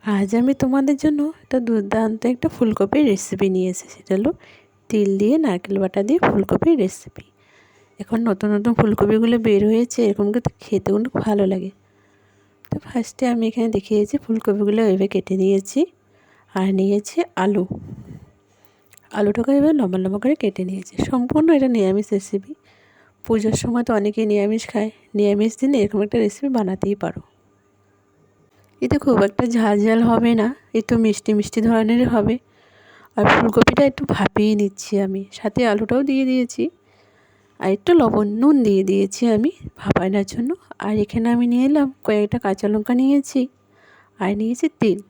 আজ আমি তোমাদের জন্য একটা দুর্দান্ত একটা ফুলকপির রেসিপি নিয়ে এসেছি। সেটা হলো তিল দিয়ে নারকেল বাটা দিয়ে ফুলকপির রেসিপি। এখন নতুন নতুন ফুলকপিগুলো বের হয়েছে, এরকম কিন্তু খেতে কিন্তু খুব ভালো লাগে। তো ফার্স্টে আমি এখানে দেখিয়েছি ফুলকপিগুলো এভাবে কেটে নিয়েছি, আর নিয়েছি আলু। আলুটাকে এবার লম্বা লম্বা করে কেটে নিয়েছি। সম্পূর্ণ এটা নিরামিষ রেসিপি। পুজোর সময় তো অনেকেই নিরামিষ খায়, নিরামিষ দিনে এরকম একটা রেসিপি বানাতেই পারো। এতে খুব একটা ঝাল ঝাল হবে না, একটু মিষ্টি মিষ্টি ধরনেরই হবে। আর ফুলকপিটা একটু ভাপিয়ে নিচ্ছি আমি, সাথে আলুটাও দিয়ে দিয়েছি, আর একটু লবণ নুন দিয়ে দিয়েছি আমি ভাপানোর জন্য। আর এখানে আমি নিয়ে এলাম কয়েকটা কাঁচা লঙ্কা নিয়েছি, আর নিয়েছি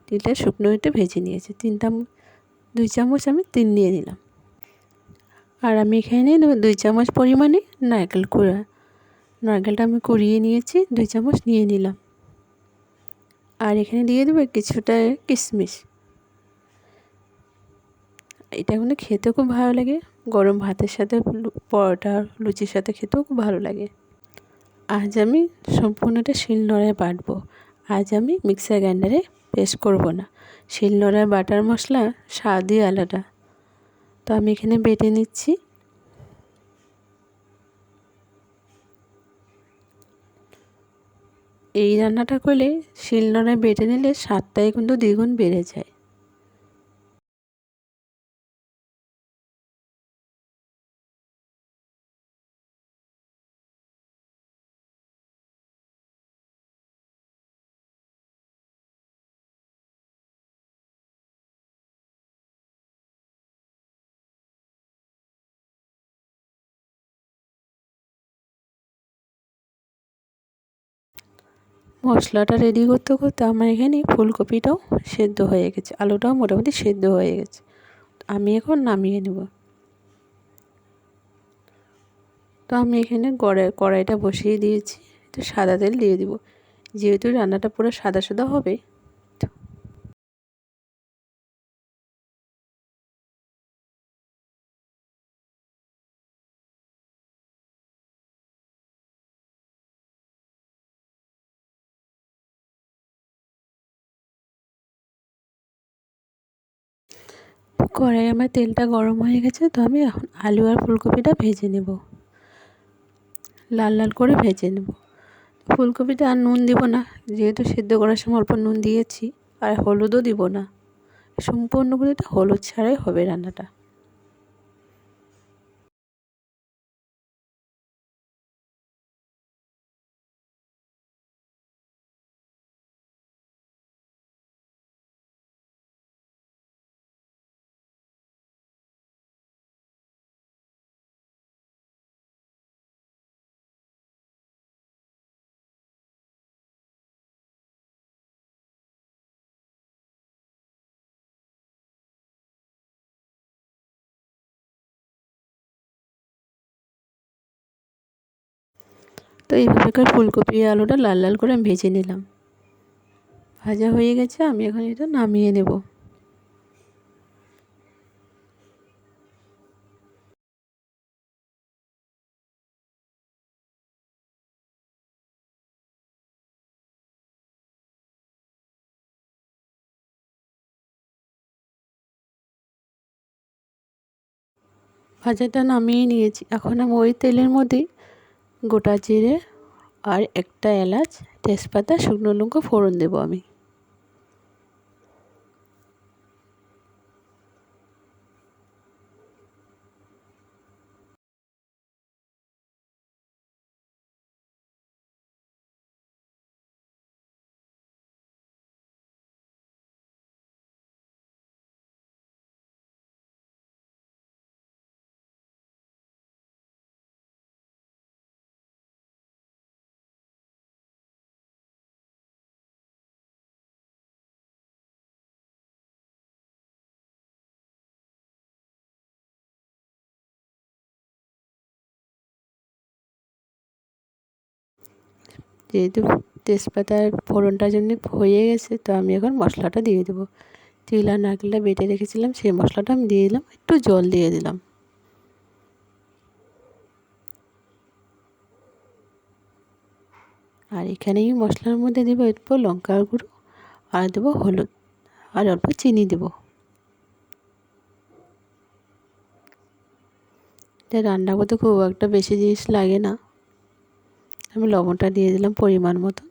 তিলটা শুকনো একটু ভেজে নিয়েছি 2 চামচ আমি তিল নিয়ে নিলাম। আর আমি এখানে নিয়ে নেব 2 চামচ পরিমাণে নারকেল কুড়া। নারকেলটা আমি কুড়িয়ে নিয়েছি, 2 চামচ নিয়ে নিলাম। আর এখানে দিয়ে দেবো কিছুটা কিশমিশ। এটা কিন্তু খেতে খুব ভালো লাগে, গরম ভাতের সাথে, পরোটা লুচির সাথে খেতেও খুব ভালো লাগে। আজ আমি সম্পূর্ণটা শিলনোড়ায় বাটবো। আজ আমি মিক্সার গ্রাইন্ডারে পেস্ট করব না। শিলনোড়ায় বাটার মশলা স্বাদই আলাদা। তো আমি এখানে বেটে নিচ্ছি। এই রান্নাটা করলে শিলনোড়ায় বেটে নিলে স্বাদটাই কিন্তু দ্বিগুণ বেড়ে যায়। মশলাটা রেডি করতে করতে আমার এখানে ফুলকপিটাও সেদ্ধ হয়ে গেছে, আলুটাও মোটামুটি সেদ্ধ হয়ে গেছে। আমি এখন নামিয়ে নেব। তো আমি এখানে কড়াইটা বসিয়ে দিয়েছি, একটু সাদা তেল দিয়ে দিব, যেহেতু রান্নাটা পুরো সাদা সাদা হবে। কড়াই আমার তেলটা গরম হয়ে গেছে, তো আমি এখন আলু আর ফুলকপিটা ভেজে নেব, লাল লাল করে ভেজে নেব। ফুলকপিটা আর নুন দিব না, যেহেতু সেদ্ধ করার সময় অল্প নুন দিয়েছি। আর হলুদও দিব না, সম্পূর্ণ করে এটা হলুদ ছাড়াই হবে রান্নাটা। তো এইভাবে করে ফুলকপি আলুটা লাল লাল করে আমি ভেজে নিলাম। ভাজা হয়ে গেছে, আমি এখন এটা নামিয়ে নেব। ভাজাটা নামিয়ে নিয়েছি, এখন আমি ওই তেলের মধ্যেই গোটা জিরে আর একটা এলাচ, তেজপাতা, শুকনো লঙ্কা ফোড়ন দেবো আমি। যেহেতু তেজপাতার ফোড়নটা যেমনি হয়ে গেছে, তো আমি এখন মশলাটা দিয়ে দেবো। তিল আর নারকেলটা বেটে রেখেছিলাম, সেই মশলাটা আমি দিয়ে দিলাম, একটু জল দিয়ে দিলাম। আর এখানেই মশলার মধ্যে দেবো একটু লঙ্কার গুঁড়ো, আর দেবো হলুদ। আর অল্প চিনি দেব। রান্না করতে খুব একটা বেশি জিনিস লাগে না। আমি লবণটা দিয়ে দিলাম পরিমাণ মতো।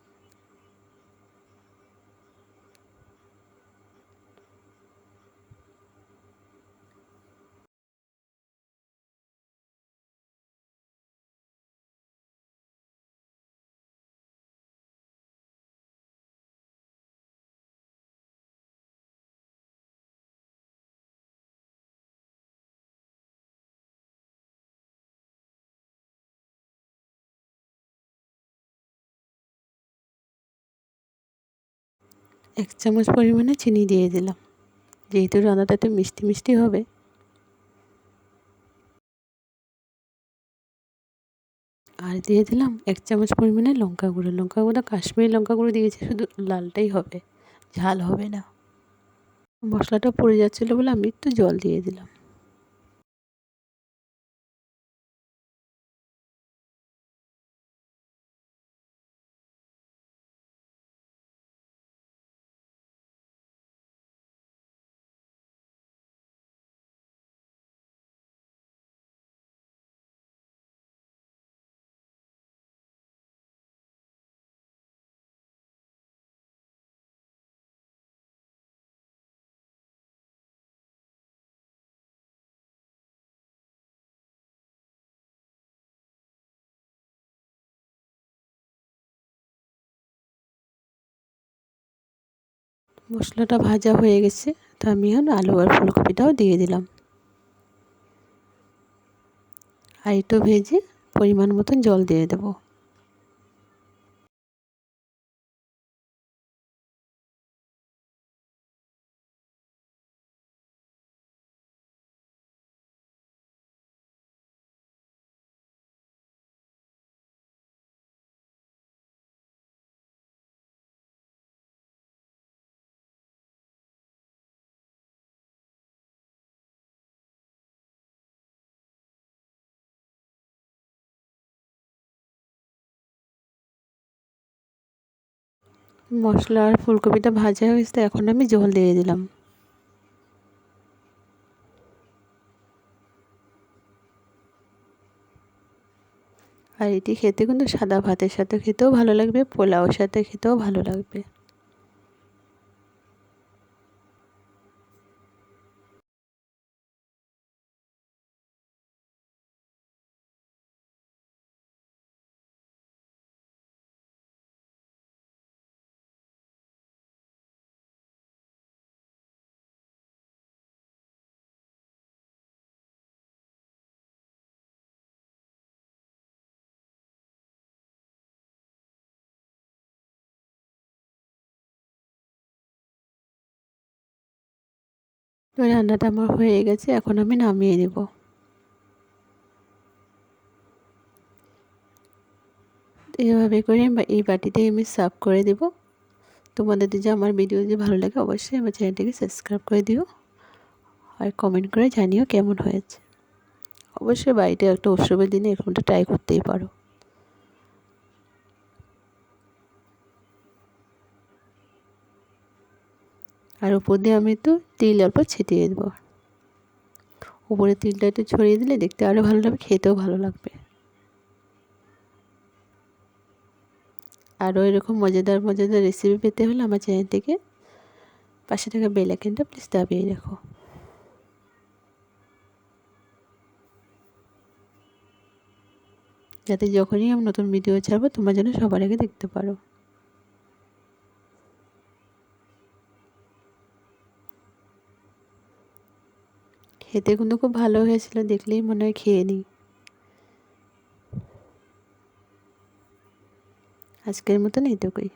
এক চামচ পরিমাণে চিনি দিয়ে দিলাম, যেহেতু রান্নাটা একটু মিষ্টি মিষ্টি হবে। আর দিয়ে দিলাম এক চামচ পরিমাণে লঙ্কা গুঁড়ো। লঙ্কা গুঁড়ো কাশ্মীরি লঙ্কা গুঁড়ো দিয়েছি, শুধু লালটাই হবে, ঝাল হবে না। মশলাটা পুড়ে যাচ্ছিলো বলে আমি একটু জল দিয়ে দিলাম। মশলাটা ভাজা হয়ে গেছে, তো আমি এখন আলু আর ফুলকপিটাও দিয়ে দিলাম। আর একটু ভেজে পরিমাণ মতন জল দিয়ে দেবো। মশলা আর ফুলকপিটা ভাজা হয়ে গেছে, এখন আমি জল দিয়ে দিলাম। আর এটি খেতে কিন্তু সাদা ভাতের সাথে খেতেও ভালো লাগবে, পোলাওর সাথে খেতেও ভালো লাগবে। তো রান্নাটা আমার হয়ে গেছে, এখন আমি নামিয়ে নেব। এভাবে করে এই বাটিতে আমি সার্ভ করে দেব। তোমাদের যদি আমার ভিডিও যদি ভালো লাগে, অবশ্যই আমার চ্যানেলটিকে সাবস্ক্রাইব করে দিও আর কমেন্ট করে জানিও কেমন হয়েছে। অবশ্যই বাড়িতে একটা উৎসবের দিনে এরকমটা ট্রাই করতেই পারো। আর উপর দিয়ে আমি একটু তিল অল্প ছিটিয়ে দেবো। উপরে তিলটা একটু ছড়িয়ে দিলে দেখতে আরও ভালো লাগবে, খেতেও ভালো লাগবে। আরও এরকম মজাদার মজাদার রেসিপি পেতে হলে আমার চ্যানেলটিকে পাশে থাকা বেল আইকনটা প্লিজ দাবিয়ে রাখো, যাতে যখনই আমি নতুন ভিডিও ছাড়বো তোমার জন্য সবার আগে দেখতে পারো। খেতে কিন্তু খুব ভালো হয়েছিল, দেখলেই মনে হয় খেয়ে নিই। আজকের মতন এইটুকুই।